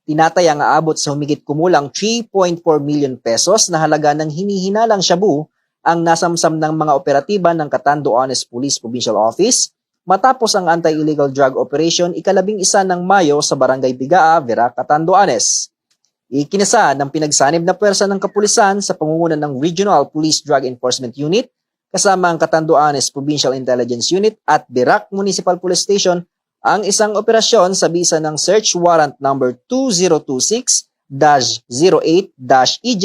Tinatayang aabot sa humigit kumulang 3.4 million pesos na halaga ng hinihinalang shabu ang nasamsam ng mga operatiba ng Catanduanes Police Provincial Office matapos ang anti-illegal drug operation ika-11 ng Mayo sa Barangay Bigaa, Vera, Catanduanes. Ikinasa ng pinagsanib na puwersa ng kapulisan sa pangunguna ng Regional Police Drug Enforcement Unit kasama ang Catanduanes Provincial Intelligence Unit at Birac Municipal Police Station ang isang operasyon sa bisa ng Search Warrant number 2026-08-EJ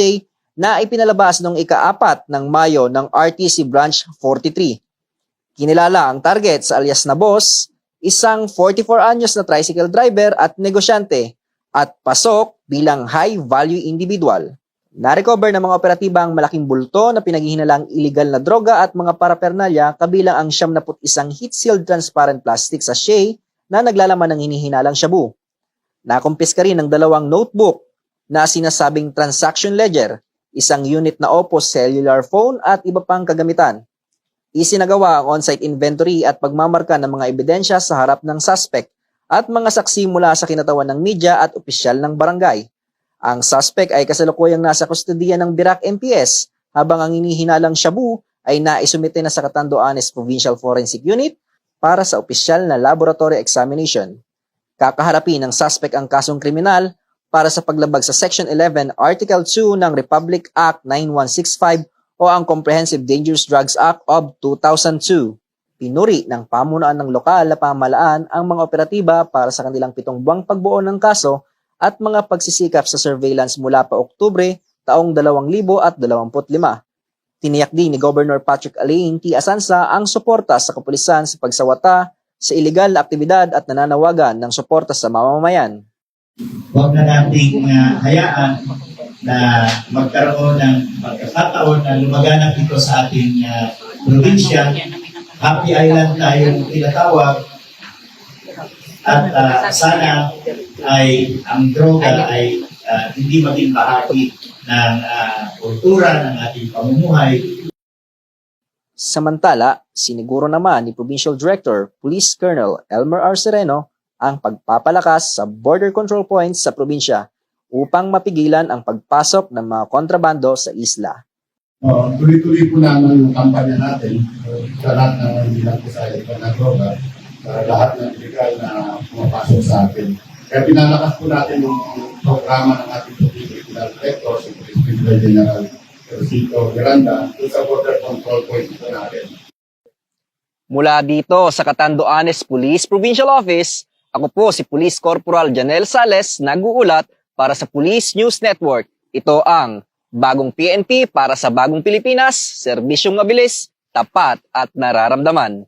na ipinalabas noong ika-4 ng Mayo ng RTC Branch 43. Kinilala ang target sa alias na Boss, isang 44 anyos na tricycle driver at negosyante at pasok bilang high-value individual. Na-recover ng mga operatiba ang malaking bulto na pinaghihinalang illegal na droga at mga parapernalya kabilang ang 71 heat-sealed transparent plastic sachet na naglalaman ng hinihinalang shabu. Nakumpiska rin ng 2 notebook na sinasabing transaction ledger, isang unit na Oppo cellular phone at iba pang kagamitan. Isinagawa ang on-site inventory at pagmamarka ng mga ebidensya sa harap ng suspect at mga saksi mula sa kinatawan ng media at opisyal ng barangay. Ang suspect ay kasalukuyang nasa kustodiya ng Birac MPS habang ang hinihinalang shabu ay naisumite na sa Catanduanes Provincial Forensic Unit para sa opisyal na laboratory examination. Kakaharapin ng suspect ang kasong kriminal para sa paglabag sa Section 11, Article 2 ng Republic Act 9165 o ang Comprehensive Dangerous Drugs Act of 2002. Pinuri ng pamunuan ng lokal na pamahalaan ang mga operatiba para sa kanilang 7 buwang pagbuo ng kaso at mga pagsisikap sa surveillance mula pa Oktubre taong 2025. Tiniyak din ni Governor Patrick Alain T. Asansa ang suporta sa kapulisan sa pagsawata sa iligal na aktibidad at nananawagan ng suporta sa mamamayan. Huwag na nating hayaan na magkaroon ng pagkakataon na lumaganap ito sa ating probinsya. Happy Island tayong tinatawag at sana ay ang droga ay hindi maging bahagi ng kultura ng ating pamumuhay. Samantala, siniguro naman ni Provincial Director Police Colonel Elmer R. Sereno ang pagpapalakas sa border control points sa probinsya upang mapigilan ang pagpasok ng mga kontrabando sa isla. Tuloy-tuloy po namin yung kampanya natin sa lahat ng hindi lang po sa ito na droga, lahat ng illegal na pumapasok sa atin. Kaya pinalakas po natin yung programa ng ating Provincial Director, si Brigadier General Ercito Miranda, sa border control point po natin. Mula dito sa Catanduanes Police Provincial Office, ako po si Police Corporal Janel Sales, nag-uulat para sa Police News Network. Ito ang Bagong PNP para sa Bagong Pilipinas, serbisyong mabilis, tapat at nararamdaman.